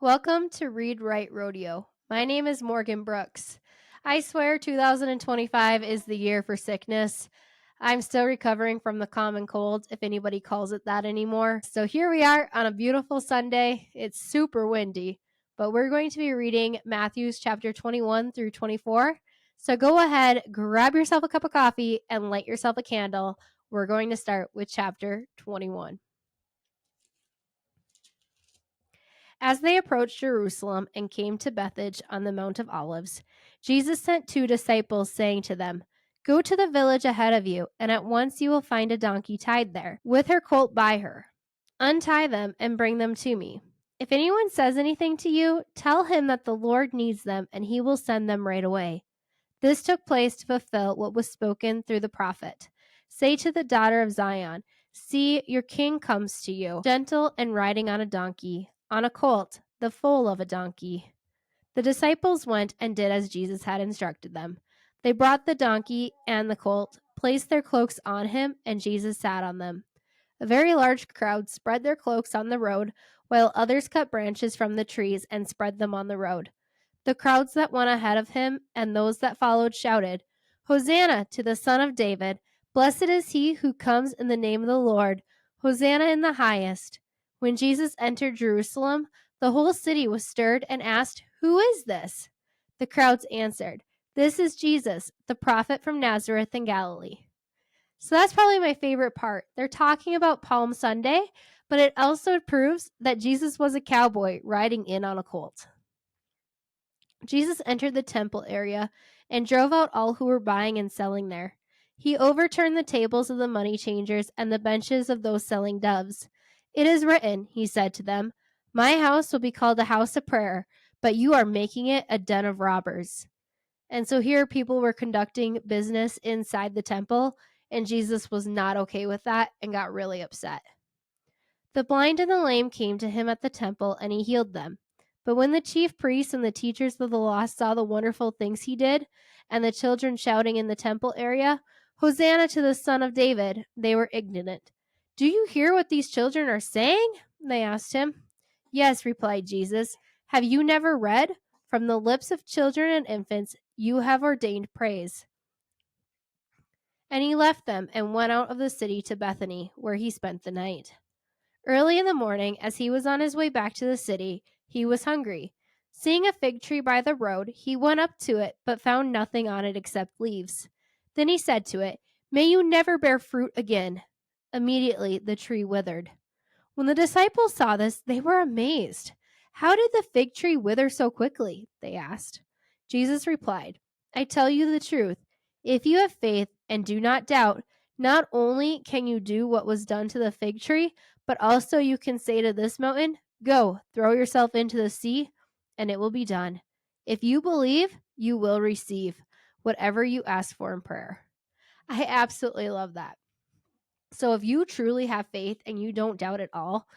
Welcome to Read Write Rodeo. My name is Morgan Brooks. I swear 2025 is the year for sickness. I'm still recovering from the common cold, if anybody calls it that anymore. So here we are on a beautiful Sunday. It's super windy, but we're going to be reading Matthew's chapter 21 through 24. So go ahead, grab yourself a cup of coffee, and light yourself a candle. We're going to start with chapter 21. As they approached Jerusalem and came to Bethphage on the Mount of Olives, Jesus sent 2 disciples, saying to them, "Go to the village ahead of you, and at once you will find a donkey tied there, with her colt by her. Untie them and bring them to me. If anyone says anything to you, tell him that the Lord needs them, and he will send them right away." This took place to fulfill what was spoken through the prophet. "Say to the daughter of Zion, see, your king comes to you, gentle and riding on a donkey, on a colt, the foal of a donkey." The disciples went and did as Jesus had instructed them. They brought the donkey and the colt, placed their cloaks on him, and Jesus sat on them. A very large crowd spread their cloaks on the road, while others cut branches from the trees and spread them on the road. The crowds that went ahead of him and those that followed shouted, "Hosanna to the Son of David! Blessed is he who comes in the name of the Lord! Hosanna in the highest!" When Jesus entered Jerusalem, the whole city was stirred and asked, "Who is this?" The crowds answered, "This is Jesus, the prophet from Nazareth in Galilee." So that's probably my favorite part. They're talking about Palm Sunday, but it also proves that Jesus was a cowboy riding in on a colt. Jesus entered the temple area and drove out all who were buying and selling there. He overturned the tables of the money changers and the benches of those selling doves. "It is written," he said to them, "My house will be called a house of prayer, but you are making it a den of robbers." And so here people were conducting business inside the temple, and Jesus was not okay with that and got really upset. The blind and the lame came to him at the temple, and he healed them. But when the chief priests and the teachers of the law saw the wonderful things he did, and the children shouting in the temple area, "Hosanna to the Son of David," they were indignant. "Do you hear what these children are saying?" they asked him. "Yes," replied Jesus. "Have you never read? From the lips of children and infants you have ordained praise." And he left them and went out of the city to Bethany, where he spent the night. Early in the morning, as he was on his way back to the city, he was hungry. Seeing a fig tree by the road, he went up to it, but found nothing on it except leaves. Then he said to it, "May you never bear fruit again." Immediately the tree withered. When the disciples saw this, they were amazed. "How did the fig tree wither so quickly?" they asked. Jesus replied, "I tell you the truth. If you have faith and do not doubt, not only can you do what was done to the fig tree, but also you can say to this mountain, 'Go, throw yourself into the sea,' and it will be done. If you believe, you will receive whatever you ask for in prayer." I absolutely love that. So if you truly have faith and you don't doubt at all,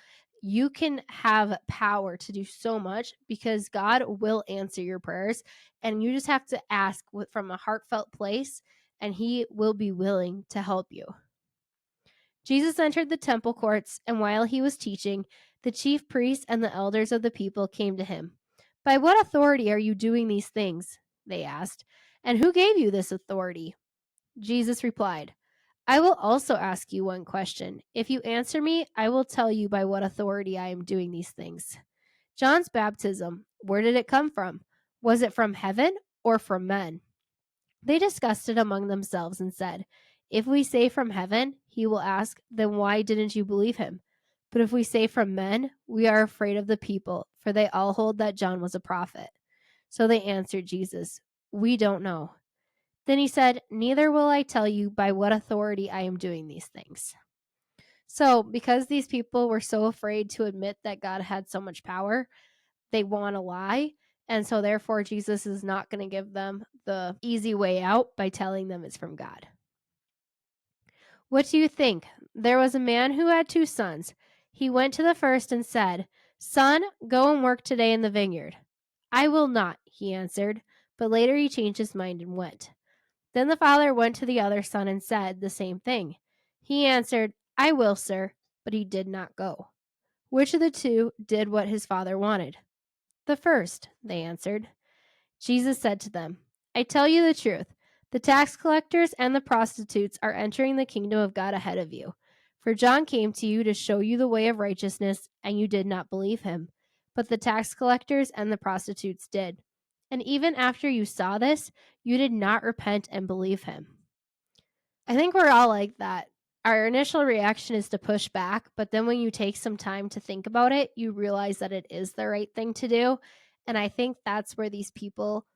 you can have power to do so much because God will answer your prayers, and you just have to ask from a heartfelt place, and he will be willing to help you. Jesus entered the temple courts, and while he was teaching, the chief priests and the elders of the people came to him. "By what authority are you doing these things?" they asked. "And who gave you this authority?" Jesus replied, "I will also ask you one question. If you answer me, I will tell you by what authority I am doing these things. John's baptism, where did it come from? Was it from heaven or from men?" They discussed it among themselves and said, "If we say from heaven," he will ask, "then why didn't you believe him? But if we say from men, we are afraid of the people, for they all hold that John was a prophet." So they answered Jesus, "We don't know." Then he said, "Neither will I tell you by what authority I am doing these things." So, because these people were so afraid to admit that God had so much power, they want to lie. And so, therefore, Jesus is not going to give them the easy way out by telling them it's from God. What do you think? There was a man who had 2 sons. He went to the first and said, "Son, go and work today in the vineyard." "I will not," he answered. But later he changed his mind and went. Then the father went to the other son and said the same thing. He answered, "I will, sir," but he did not go. Which of the two did what his father wanted? "The first," they answered. Jesus said to them, "I tell you the truth. The tax collectors and the prostitutes are entering the kingdom of God ahead of you. For John came to you to show you the way of righteousness, and you did not believe him. But the tax collectors and the prostitutes did. And even after you saw this, you did not repent and believe him." I think we're all like that. Our initial reaction is to push back, but then when you take some time to think about it, you realize that it is the right thing to do. And I think that's where these people,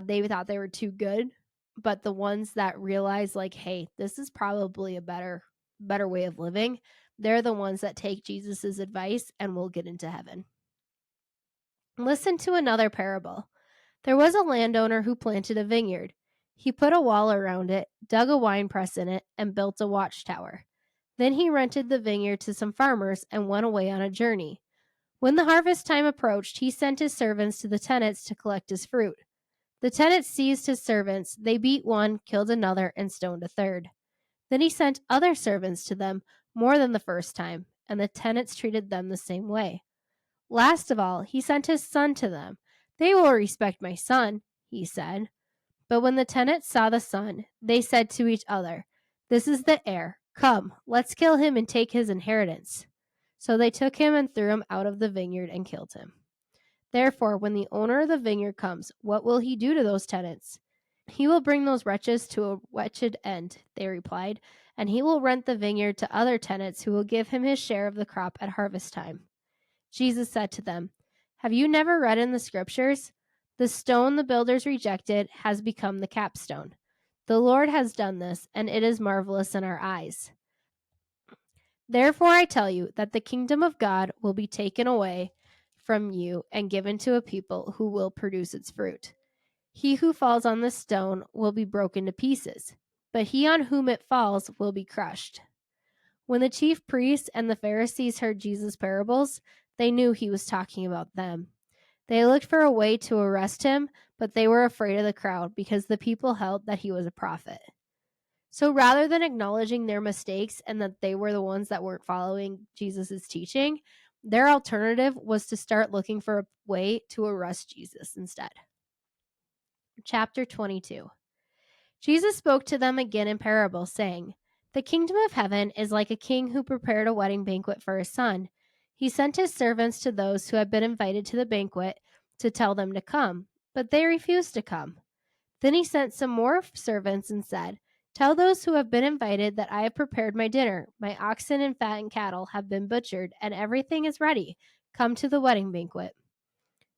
they thought they were too good, but the ones that realize, like, hey, this is probably a better way of living, they're the ones that take Jesus's advice and will get into heaven. Listen to another parable. There was a landowner who planted a vineyard. He put a wall around it, dug a winepress in it, and built a watchtower. Then he rented the vineyard to some farmers and went away on a journey. When the harvest time approached, he sent his servants to the tenants to collect his fruit. The tenants seized his servants. They beat one, killed another, and stoned a third. Then he sent other servants to them, more than the first time, and the tenants treated them the same way. Last of all, he sent his son to them. "They will respect my son," he said. But when the tenants saw the son, they said to each other, "This is the heir. Come, let's kill him and take his inheritance." So they took him and threw him out of the vineyard and killed him. Therefore, when the owner of the vineyard comes, what will he do to those tenants? "He will bring those wretches to a wretched end," they replied, "and he will rent the vineyard to other tenants who will give him his share of the crop at harvest time." Jesus said to them, "Have you never read in the scriptures? The stone the builders rejected has become the capstone. The Lord has done this, and it is marvelous in our eyes. Therefore I tell you that the kingdom of God will be taken away from you and given to a people who will produce its fruit. He who falls on this stone will be broken to pieces, but he on whom it falls will be crushed." When the chief priests and the Pharisees heard Jesus' parables, they knew he was talking about them. They looked for a way to arrest him, but they were afraid of the crowd because the people held that he was a prophet. So rather than acknowledging their mistakes and that they were the ones that weren't following Jesus' teaching, their alternative was to start looking for a way to arrest Jesus instead. Chapter 22. Jesus spoke to them again in parables, saying, "The kingdom of heaven is like a king who prepared a wedding banquet for his son. He sent his servants to those who had been invited to the banquet to tell them to come, but they refused to come. Then he sent some more servants and said, 'Tell those who have been invited that I have prepared my dinner. My oxen and fattened cattle have been butchered, and everything is ready. Come to the wedding banquet.'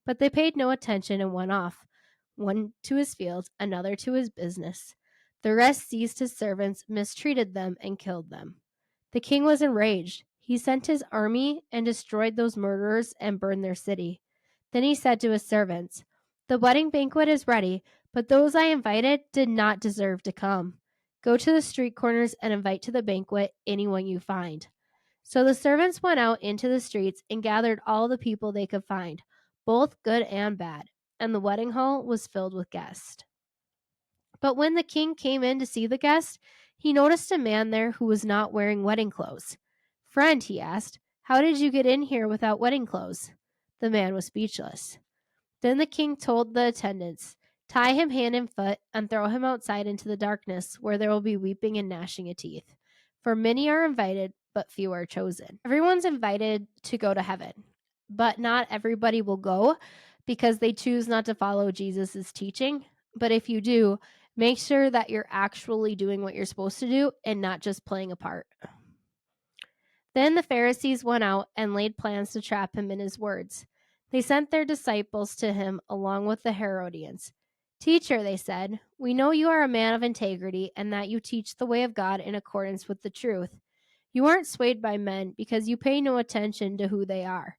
But they paid no attention and went off, one to his field, another to his business. The rest seized his servants, mistreated them, and killed them. The king was enraged. He sent his army and destroyed those murderers and burned their city. Then he said to his servants, 'The wedding banquet is ready, but those I invited did not deserve to come. Go to the street corners and invite to the banquet anyone you find.' So the servants went out into the streets and gathered all the people they could find, both good and bad, and the wedding hall was filled with guests. But when the king came in to see the guests, he noticed a man there who was not wearing wedding clothes. 'Friend,' he asked, 'how did you get in here without wedding clothes?' The man was speechless. Then the king told the attendants, 'Tie him hand and foot and throw him outside into the darkness, where there will be weeping and gnashing of teeth. For many are invited, but few are chosen.'" Everyone's invited to go to heaven, but not everybody will go because they choose not to follow Jesus' teaching. But if you do, make sure that you're actually doing what you're supposed to do and not just playing a part. Then the Pharisees went out and laid plans to trap him in his words. They sent their disciples to him along with the Herodians. "Teacher," they said, "we know you are a man of integrity and that you teach the way of God in accordance with the truth. You aren't swayed by men because you pay no attention to who they are.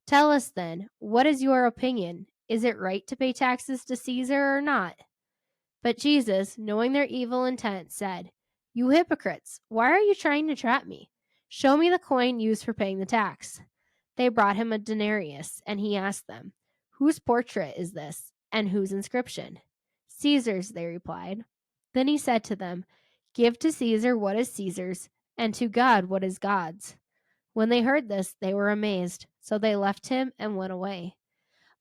Tell us then, what is your opinion? Is it right to pay taxes to Caesar or not?" But Jesus, knowing their evil intent, said, "You hypocrites, why are you trying to trap me? Show me the coin used for paying the tax." They brought him a denarius, and he asked them, "Whose portrait is this, and whose inscription?" "Caesar's," they replied. Then he said to them, "Give to Caesar what is Caesar's, and to God what is God's." When they heard this, they were amazed, so they left him and went away.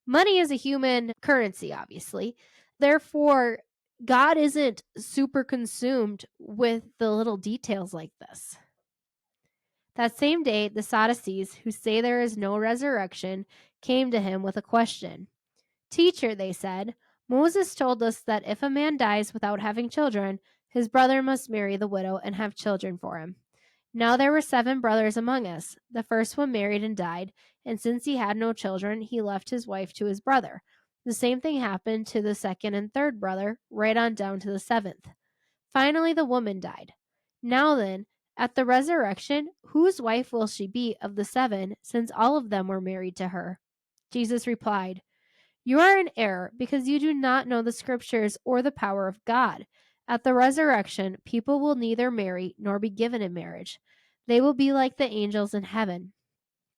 Money is a human currency, obviously. Therefore, God isn't super consumed with the little details like this. That same day, the Sadducees, who say there is no resurrection, came to him with a question. Teacher, they said, Moses told us that if a man dies without having children, his brother must marry the widow and have children for him. Now there were 7 brothers among us. The first one married and died, and since he had no children, he left his wife to his brother. The same thing happened to the second and third brother, right on down to the 7th. Finally, the woman died. Now then, at the resurrection, whose wife will she be of the 7, since all of them were married to her? Jesus replied, You are in error, because you do not know the Scriptures or the power of God. At the resurrection, people will neither marry nor be given in marriage. They will be like the angels in heaven.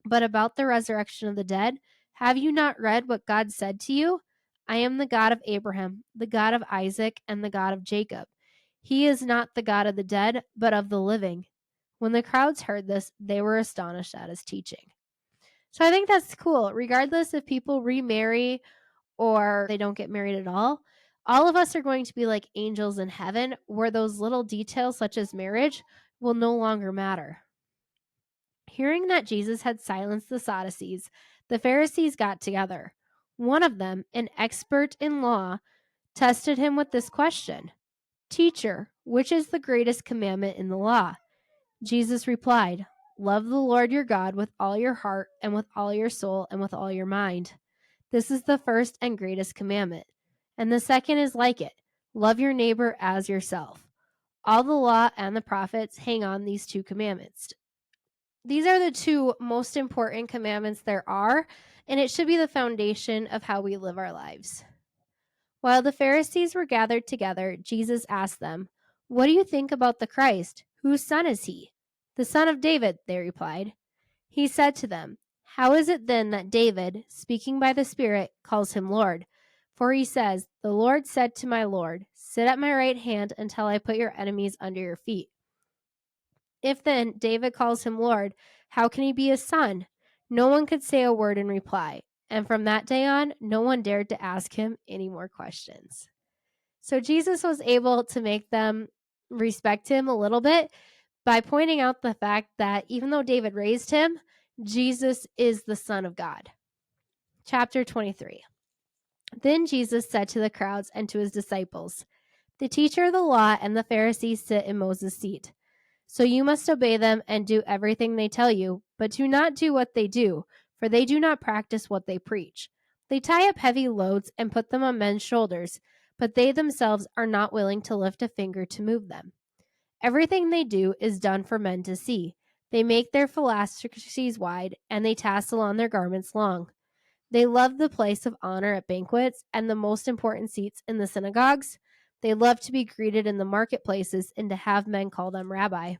But about the resurrection of the dead, have you not read what God said to you? I am the God of Abraham, the God of Isaac, and the God of Jacob. He is not the God of the dead, but of the living. When the crowds heard this, they were astonished at his teaching. So I think that's cool. Regardless if people remarry or they don't get married at all of us are going to be like angels in heaven, where those little details, such as marriage, will no longer matter. Hearing that Jesus had silenced the Sadducees, the Pharisees got together. One of them, an expert in law, tested him with this question: Teacher, which is the greatest commandment in the law? Jesus replied, Love the Lord your God with all your heart and with all your soul and with all your mind. This is the first and greatest commandment. And the second is like it: love your neighbor as yourself. All the law and the prophets hang on these 2 commandments. These are the 2 most important commandments there are, and it should be the foundation of how we live our lives. While the Pharisees were gathered together, Jesus asked them, What do you think about the Christ? Whose son is he? The son of David, they replied. He said to them, How is it then that David, speaking by the Spirit, calls him Lord? For he says, The Lord said to my Lord, Sit at my right hand until I put your enemies under your feet. If then David calls him Lord, how can he be his son? No one could say a word in reply. And from that day on, no one dared to ask him any more questions. So Jesus was able to make them respect him a little bit by pointing out the fact that even though David raised him, Jesus is the Son of God. Chapter 23. Then Jesus said to the crowds and to his disciples, The teacher of the law and the Pharisees sit in Moses' seat. So you must obey them and do everything they tell you, but do not do what they do, for they do not practice what they preach. They tie up heavy loads and put them on men's shoulders, but they themselves are not willing to lift a finger to move them. Everything they do is done for men to see. They make their phylacteries wide, and they tassel on their garments long. They love the place of honor at banquets and the most important seats in the synagogues. They love to be greeted in the marketplaces and to have men call them rabbi.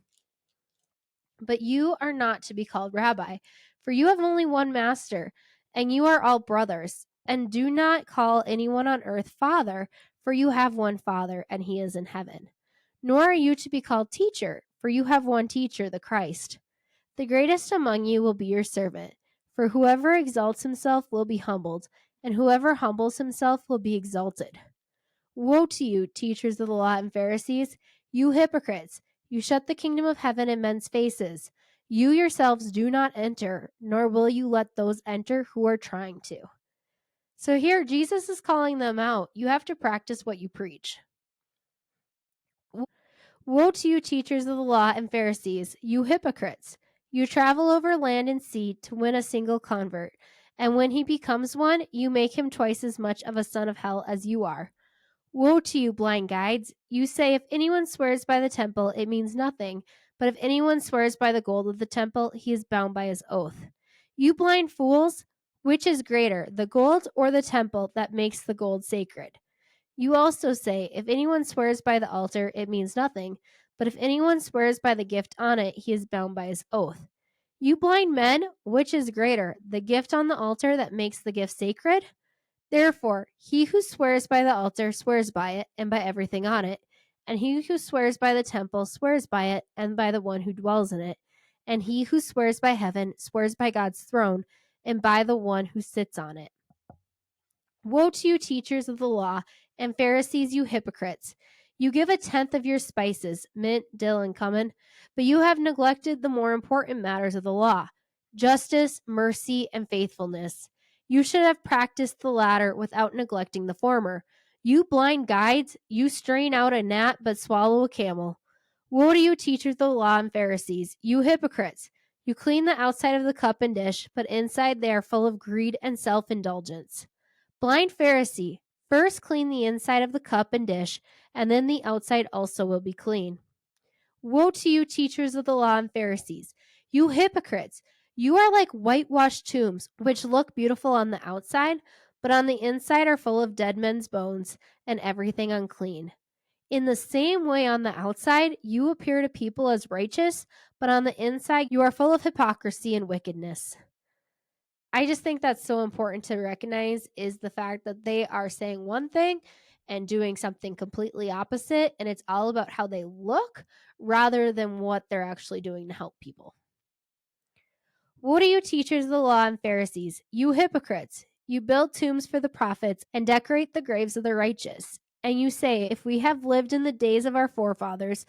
But you are not to be called rabbi, for you have only one master, and you are all brothers. And do not call anyone on earth father, for you have one Father, and he is in heaven. Nor are you to be called teacher, for you have one teacher, the Christ. The greatest among you will be your servant. For whoever exalts himself will be humbled, and whoever humbles himself will be exalted. Woe to you, teachers of the law and Pharisees, you hypocrites! You shut the kingdom of heaven in men's faces. You yourselves do not enter, nor will you let those enter who are trying to. So here, Jesus is calling them out. You have to practice what you preach. Woe to you, teachers of the law and Pharisees, you hypocrites! You travel over land and sea to win a single convert, and when he becomes one, you make him twice as much of a son of hell as you are. Woe to you, blind guides! You say if anyone swears by the temple, it means nothing, but if anyone swears by the gold of the temple, he is bound by his oath. You blind fools! Which is greater, the gold or the temple that makes the gold sacred? You also say, if anyone swears by the altar, it means nothing, but if anyone swears by the gift on it, he is bound by his oath. You blind men, which is greater, the gift on the altar that makes the gift sacred? Therefore, he who swears by the altar swears by it and by everything on it, and he who swears by the temple swears by it and by the one who dwells in it, and he who swears by heaven swears by God's throne and by the one who sits on it. Woe to you, teachers of the law, and Pharisees, you hypocrites! You give a tenth of your spices, mint, dill, and cumin, but you have neglected the more important matters of the law: justice, mercy, and faithfulness. You should have practiced the latter without neglecting the former. You blind guides, you strain out a gnat but swallow a camel. Woe to you, teachers of the law and Pharisees, you hypocrites! You clean the outside of the cup and dish, but inside they are full of greed and self-indulgence. Blind Pharisee, first clean the inside of the cup and dish, and then the outside also will be clean. Woe to you, teachers of the law and Pharisees, you hypocrites! You are like whitewashed tombs, which look beautiful on the outside, but on the inside are full of dead men's bones and everything unclean. In the same way, on the outside, you appear to people as righteous, but on the inside, you are full of hypocrisy and wickedness. I just think that's so important to recognize is the fact that they are saying one thing and doing something completely opposite, and it's all about how they look rather than what they're actually doing to help people. What are you, teachers of the law and Pharisees, you hypocrites? You build tombs for the prophets and decorate the graves of the righteous. And you say, if we have lived in the days of our forefathers,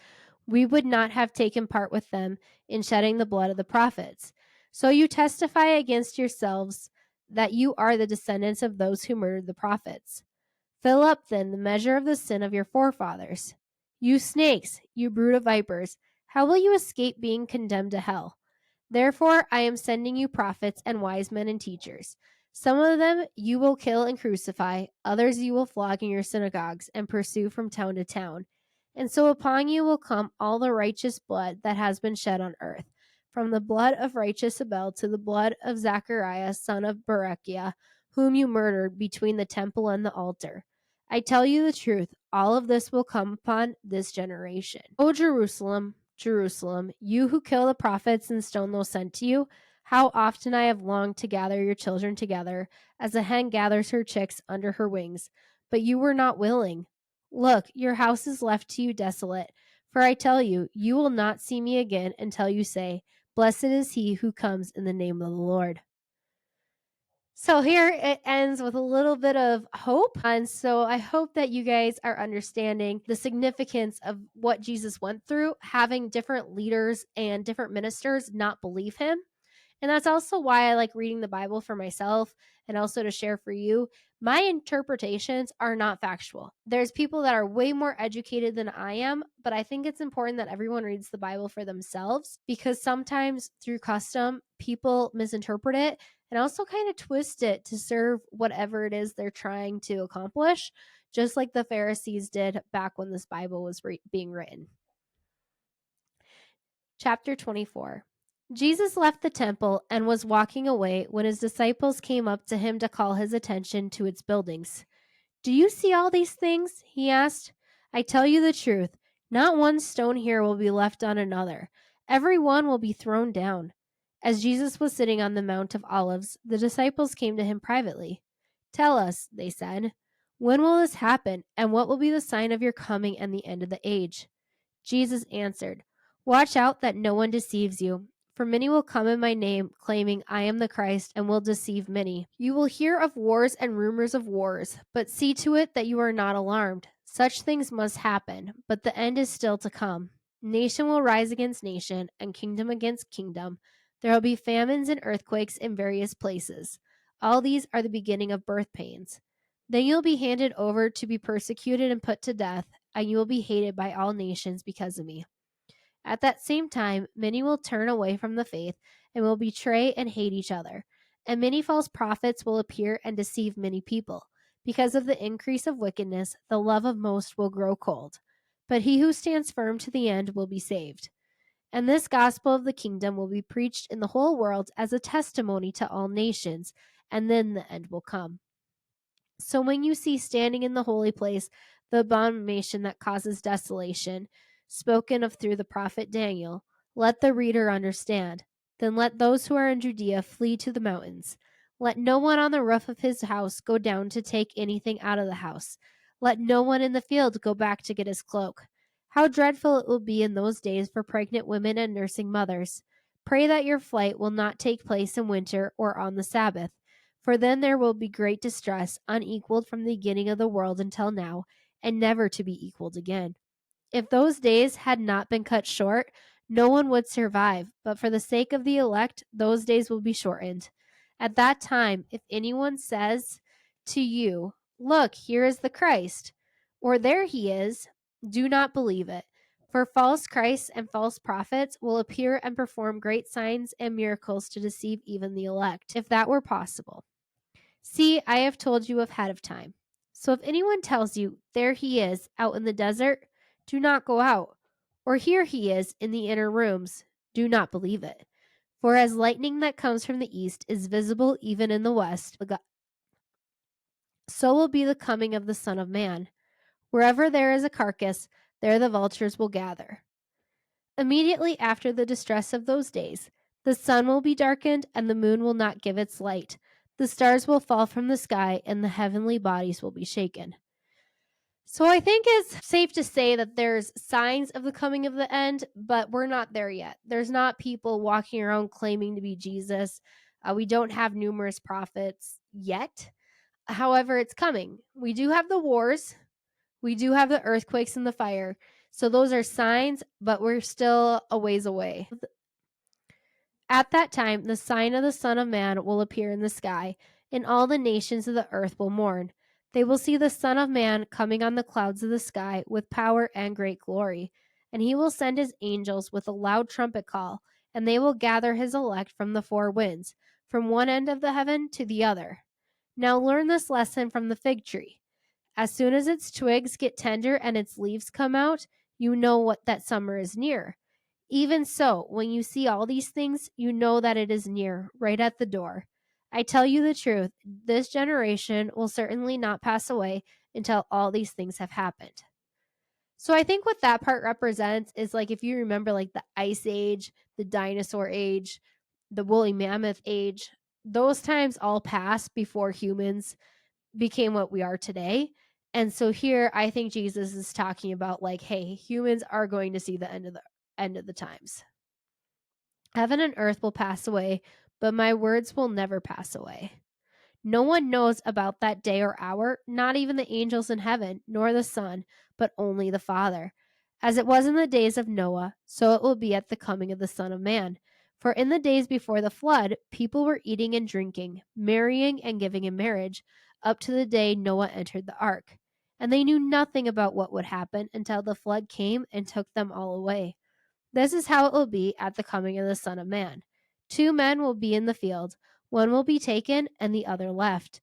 we would not have taken part with them in shedding the blood of the prophets. So you testify against yourselves that you are the descendants of those who murdered the prophets. Fill up then the measure of the sin of your forefathers. You snakes, you brood of vipers, how will you escape being condemned to hell? Therefore, I am sending you prophets and wise men and teachers. Some of them you will kill and crucify, others you will flog in your synagogues and pursue from town to town. And so upon you will come all the righteous blood that has been shed on earth, from the blood of righteous Abel to the blood of Zachariah, son of Berechiah, whom you murdered between the temple and the altar. I tell you the truth, all of this will come upon this generation. O Jerusalem, Jerusalem, you who kill the prophets and stone those sent to you, how often I have longed to gather your children together, as a hen gathers her chicks under her wings, but you were not willing. Look, your house is left to you desolate, for I tell you, you will not see me again until you say, Blessed is he who comes in the name of the Lord. So here it ends with a little bit of hope. And so I hope that you guys are understanding the significance of what Jesus went through, having different leaders and different ministers not believe him. And that's also why I like reading the Bible for myself and also to share for you. My interpretations are not factual. There's people that are way more educated than I am, but I think it's important that everyone reads the Bible for themselves because sometimes through custom, people misinterpret it and also kind of twist it to serve whatever it is they're trying to accomplish, just like the Pharisees did back when this Bible was being written. Chapter 24. Jesus left the temple and was walking away when his disciples came up to him to call his attention to its buildings. Do you see all these things? He asked. I tell you the truth. Not one stone here will be left on another. Every one will be thrown down. As Jesus was sitting on the Mount of Olives, the disciples came to him privately. Tell us, they said, when will this happen, and what will be the sign of your coming and the end of the age? Jesus answered, Watch out that no one deceives you. For many will come in my name, claiming I am the Christ, and will deceive many. You will hear of wars and rumors of wars, but see to it that you are not alarmed. Such things must happen, but the end is still to come. Nation will rise against nation, and kingdom against kingdom. There will be famines and earthquakes in various places. All these are the beginning of birth pains. Then you'll be handed over to be persecuted and put to death, and you will be hated by all nations because of me. At that same time, many will turn away from the faith and will betray and hate each other. And many false prophets will appear and deceive many people. Because of the increase of wickedness, the love of most will grow cold. But he who stands firm to the end will be saved. And this gospel of the kingdom will be preached in the whole world as a testimony to all nations, and then the end will come. So when you see standing in the holy place the abomination that causes desolation, spoken of through the prophet Daniel, let the reader understand. Then let those who are in Judea flee to the mountains. Let no one on the roof of his house go down to take anything out of the house. Let no one in the field go back to get his cloak. How dreadful it will be in those days for pregnant women and nursing mothers. Pray that your flight will not take place in winter or on the Sabbath, For then there will be great distress, unequaled from the beginning of the world until now, and never to be equaled again. If those days had not been cut short, no one would survive, but for the sake of the elect, those days will be shortened. At that time, if anyone says to you, "Look, here is the Christ," or "There he is," do not believe it. For false Christs and false prophets will appear and perform great signs and miracles to deceive even the elect, if that were possible. See, I have told you ahead of time. So if anyone tells you, "There he is, out in the desert," do not go out. Or, "Here he is, in the inner rooms," do not believe it. For as lightning that comes from the east is visible even in the west, so will be the coming of the Son of Man. Wherever there is a carcass, there the vultures will gather. Immediately after the distress of those days, the sun will be darkened, and the moon will not give its light. The stars will fall from the sky, and the heavenly bodies will be shaken. So I think it's safe to say that there's signs of the coming of the end, but we're not there yet. There's not people walking around claiming to be Jesus. We don't have numerous prophets yet. However, it's coming. We do have the wars. We do have the earthquakes and the fire. So those are signs, but we're still a ways away. At that time, the sign of the Son of Man will appear in the sky, and all the nations of the earth will mourn. They will see the Son of Man coming on the clouds of the sky with power and great glory. And he will send his angels with a loud trumpet call, and they will gather his elect from the four winds, from one end of the heaven to the other. Now learn this lesson from the fig tree. As soon as its twigs get tender and its leaves come out, you know what that summer is near. Even so, when you see all these things, you know that it is near, right at the door. I tell you the truth, this generation will certainly not pass away until all these things have happened. So I think what that part represents is, like, if you remember, like, the ice age, the dinosaur age, the woolly mammoth age, those times all passed before humans became what we are today. And so here I think Jesus is talking about, like, hey, humans are going to see the end of the times. Heaven and earth will pass away, but my words will never pass away. No one knows about that day or hour, not even the angels in heaven, nor the Son, but only the Father. As it was in the days of Noah, so it will be at the coming of the Son of Man. For in the days before the flood, people were eating and drinking, marrying and giving in marriage, up to the day Noah entered the ark. And they knew nothing about what would happen until the flood came and took them all away. This is how it will be at the coming of the Son of Man. 2 men will be in the field, one will be taken and the other left.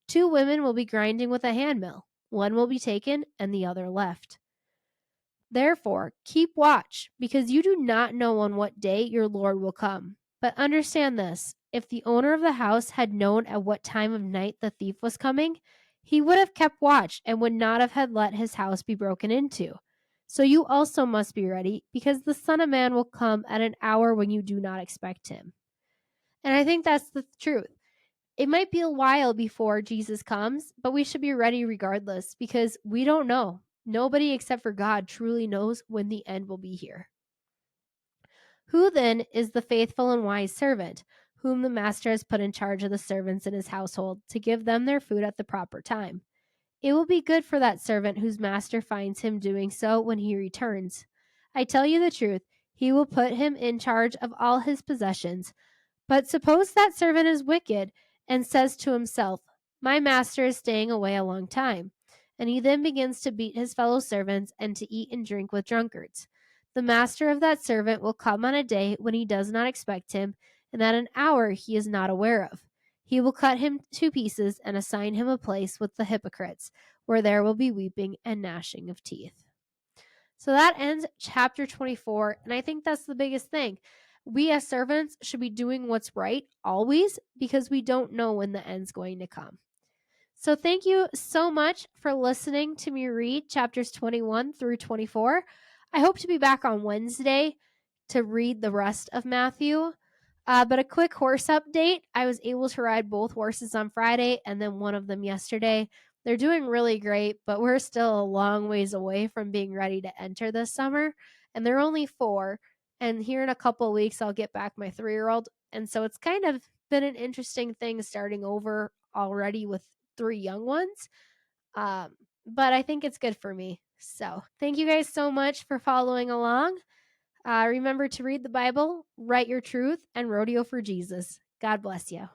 2 women will be grinding with a handmill, one will be taken and the other left. Therefore, keep watch, because you do not know on what day your Lord will come. But understand this, if the owner of the house had known at what time of night the thief was coming, he would have kept watch and would not have had let his house be broken into. So you also must be ready, because the Son of Man will come at an hour when you do not expect him. And I think that's the truth. It might be a while before Jesus comes, but we should be ready regardless, because we don't know. Nobody except for God truly knows when the end will be here. Who then is the faithful and wise servant, whom the master has put in charge of the servants in his household to give them their food at the proper time? It will be good for that servant whose master finds him doing so when he returns. I tell you the truth, he will put him in charge of all his possessions. But suppose that servant is wicked and says to himself, "My master is staying away a long time," and he then begins to beat his fellow servants and to eat and drink with drunkards. The master of that servant will come on a day when he does not expect him, and at an hour he is not aware of. He will cut him to pieces and assign him a place with the hypocrites, where there will be weeping and gnashing of teeth. So that ends chapter 24, and I think that's the biggest thing. We as servants should be doing what's right always, because we don't know when the end's going to come. So thank you so much for listening to me read chapters 21 through 24. I hope to be back on Wednesday to read the rest of Matthew. But a quick horse update. I was able to ride both horses on Friday and then one of them yesterday. They're doing really great, but we're still a long ways away from being ready to enter this summer. And they're only 4. And here in a couple of weeks, I'll get back my 3-year-old. And so it's kind of been an interesting thing starting over already with 3 young ones. Um, but I think it's good for me. So, thank you guys so much for following along. Remember to read the Bible, write your truth, and rodeo for Jesus. God bless you.